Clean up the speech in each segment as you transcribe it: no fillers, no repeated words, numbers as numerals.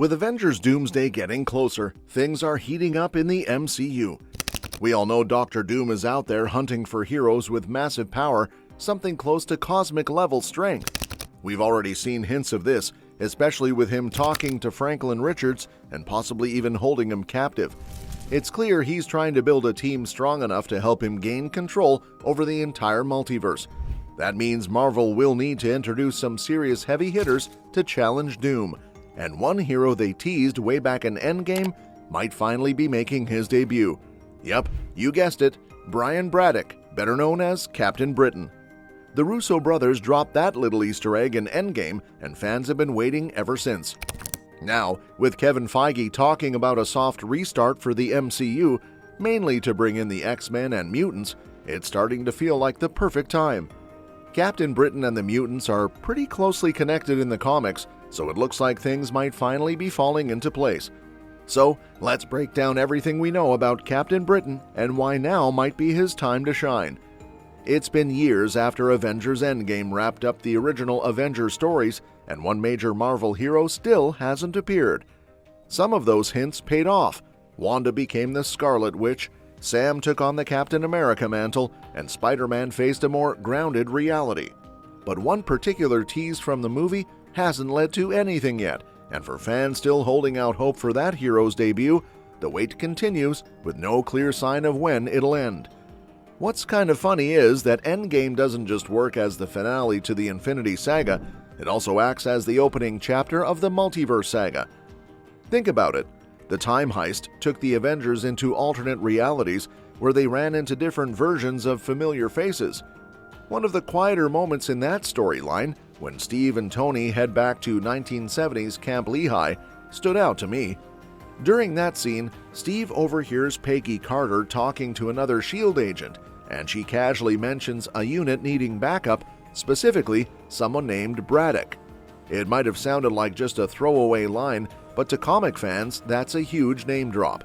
With Avengers Doomsday getting closer, things are heating up in the MCU. We all know Doctor Doom is out there hunting for heroes with massive power, something close to cosmic-level strength. We've already seen hints of this, especially with him talking to Franklin Richards and possibly even holding him captive. It's clear he's trying to build a team strong enough to help him gain control over the entire multiverse. That means Marvel will need to introduce some serious heavy hitters to challenge Doom. And one hero they teased way back in Endgame might finally be making his debut. Yep, you guessed it, Brian Braddock, better known as Captain Britain. The Russo brothers dropped that little Easter egg in Endgame, and fans have been waiting ever since. Now, with Kevin Feige talking about a soft restart for the MCU, mainly to bring in the X-Men and mutants, it's starting to feel like the perfect time. Captain Britain and the mutants are pretty closely connected in the comics, so it looks like things might finally be falling into place. So, let's break down everything we know about Captain Britain and why now might be his time to shine. It's been years after Avengers Endgame wrapped up the original Avengers stories, and one major Marvel hero still hasn't appeared. Some of those hints paid off. Wanda became the Scarlet Witch, Sam took on the Captain America mantle, and Spider-Man faced a more grounded reality. But one particular tease from the movie hasn't led to anything yet, and for fans still holding out hope for that hero's debut, the wait continues with no clear sign of when it'll end. What's kind of funny is that Endgame doesn't just work as the finale to the Infinity Saga, it also acts as the opening chapter of the Multiverse Saga. Think about it. The time heist took the Avengers into alternate realities where they ran into different versions of familiar faces. One of the quieter moments in that storyline, when Steve and Tony head back to 1970s Camp Lehigh, stood out to me. During that scene, Steve overhears Peggy Carter talking to another S.H.I.E.L.D. agent, and she casually mentions a unit needing backup, specifically someone named Braddock. It might have sounded like just a throwaway line, but to comic fans, that's a huge name drop.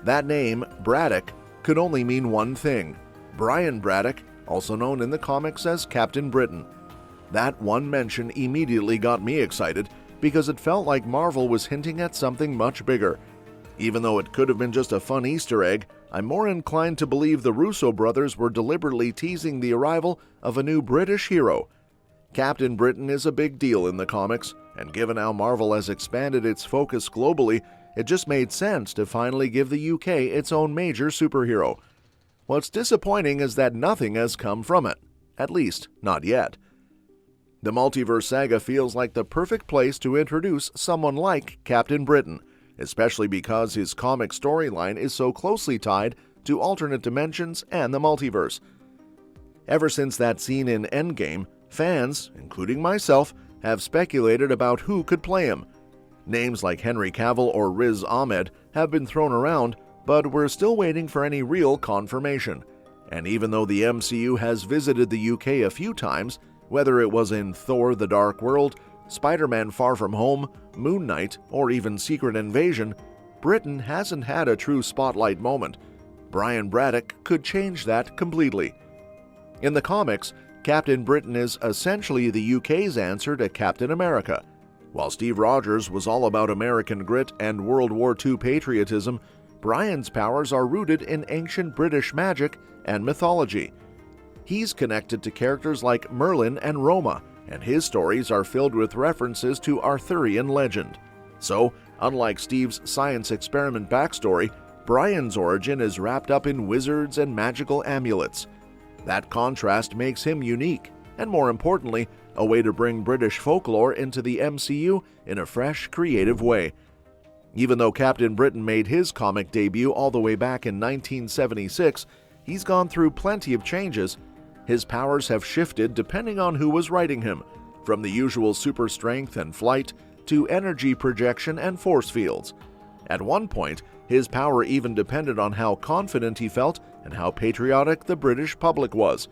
That name, Braddock, could only mean one thing: Brian Braddock, also known in the comics as Captain Britain. That one mention immediately got me excited because it felt like Marvel was hinting at something much bigger. Even though it could have been just a fun Easter egg, I'm more inclined to believe the Russo brothers were deliberately teasing the arrival of a new British hero. Captain Britain is a big deal in the comics, and given how Marvel has expanded its focus globally, it just made sense to finally give the UK its own major superhero. What's disappointing is that nothing has come from it, at least not yet. The Multiverse Saga feels like the perfect place to introduce someone like Captain Britain, especially because his comic storyline is so closely tied to alternate dimensions and the multiverse. Ever since that scene in Endgame, fans, including myself, have speculated about who could play him. Names like Henry Cavill or Riz Ahmed have been thrown around, but we're still waiting for any real confirmation. And even though the MCU has visited the UK a few times, whether it was in Thor: The Dark World, Spider-Man: Far From Home, Moon Knight, or even Secret Invasion, Britain hasn't had a true spotlight moment. Brian Braddock could change that completely. In the comics, Captain Britain is essentially the UK's answer to Captain America. While Steve Rogers was all about American grit and World War II patriotism, Brian's powers are rooted in ancient British magic and mythology. He's connected to characters like Merlin and Roma, and his stories are filled with references to Arthurian legend. So, unlike Steve's science experiment backstory, Brian's origin is wrapped up in wizards and magical amulets. That contrast makes him unique, and more importantly, a way to bring British folklore into the MCU in a fresh, creative way. Even though Captain Britain made his comic debut all the way back in 1976, he's gone through plenty of changes. His powers have shifted depending on who was writing him, from the usual super strength and flight to energy projection and force fields. At one point, his power even depended on how confident he felt and how patriotic the British public was.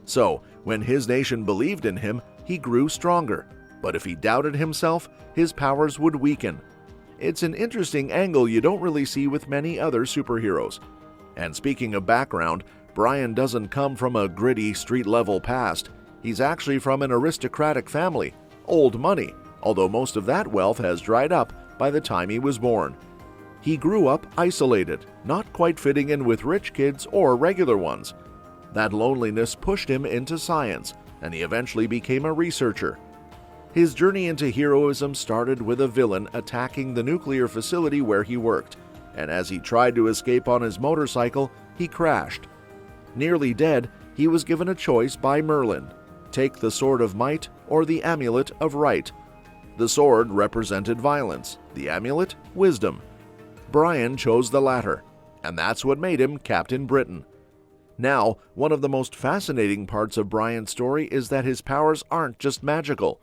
So, when his nation believed in him, he grew stronger. But if he doubted himself, his powers would weaken. It's an interesting angle you don't really see with many other superheroes. And speaking of background, Brian doesn't come from a gritty, street-level past. He's actually from an aristocratic family, old money, although most of that wealth has dried up by the time he was born. He grew up isolated, not quite fitting in with rich kids or regular ones. That loneliness pushed him into science, and he eventually became a researcher. His journey into heroism started with a villain attacking the nuclear facility where he worked, and as he tried to escape on his motorcycle, he crashed. Nearly dead, he was given a choice by Merlin: take the Sword of Might or the Amulet of Right. The sword represented violence, the amulet, wisdom. Brian chose the latter, and that's what made him Captain Britain. Now, one of the most fascinating parts of Brian's story is that his powers aren't just magical.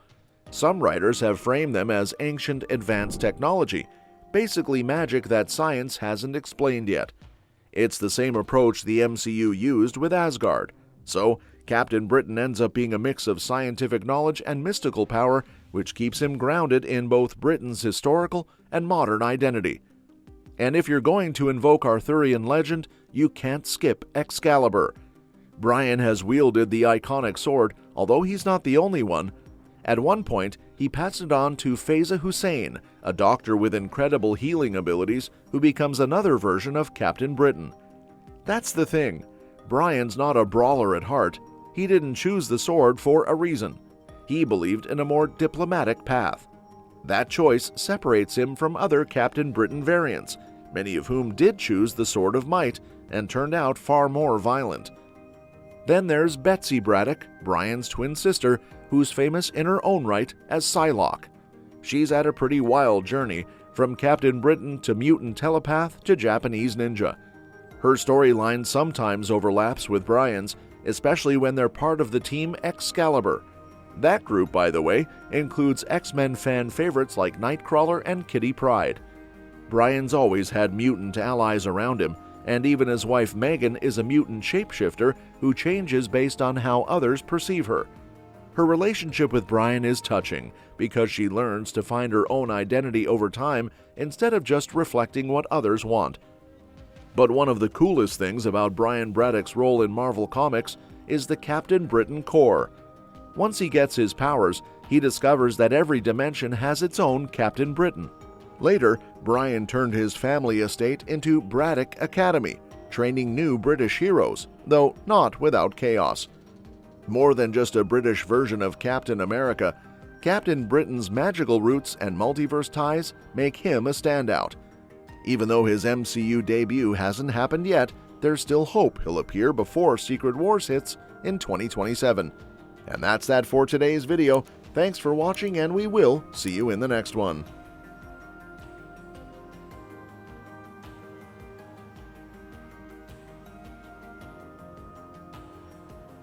Some writers have framed them as ancient advanced technology, basically magic that science hasn't explained yet. It's the same approach the MCU used with Asgard. So, Captain Britain ends up being a mix of scientific knowledge and mystical power, which keeps him grounded in both Britain's historical and modern identity. And if you're going to invoke Arthurian legend, you can't skip Excalibur. Brian has wielded the iconic sword, although he's not the only one. At one point, he passed it on to Faiza Hussein, a doctor with incredible healing abilities who becomes another version of Captain Britain. That's the thing. Brian's not a brawler at heart. He didn't choose the sword for a reason. He believed in a more diplomatic path. That choice separates him from other Captain Britain variants, many of whom did choose the Sword of Might and turned out far more violent. Then there's Betsy Braddock, Brian's twin sister, who's famous in her own right as Psylocke. She's had a pretty wild journey, from Captain Britain to mutant telepath to Japanese ninja. Her storyline sometimes overlaps with Brian's, especially when they're part of the team Excalibur. That group, by the way, includes X-Men fan favorites like Nightcrawler and Kitty Pryde. Brian's always had mutant allies around him, and even his wife Megan is a mutant shapeshifter who changes based on how others perceive her. Her relationship with Brian is touching because she learns to find her own identity over time instead of just reflecting what others want. But one of the coolest things about Brian Braddock's role in Marvel Comics is the Captain Britain core. Once he gets his powers, he discovers that every dimension has its own Captain Britain. Later, Brian turned his family estate into Braddock Academy, training new British heroes, though not without chaos. More than just a British version of Captain America, Captain Britain's magical roots and multiverse ties make him a standout. Even though his MCU debut hasn't happened yet, there's still hope he'll appear before Secret Wars hits in 2027. And that's that for today's video. Thanks for watching, and we will see you in the next one.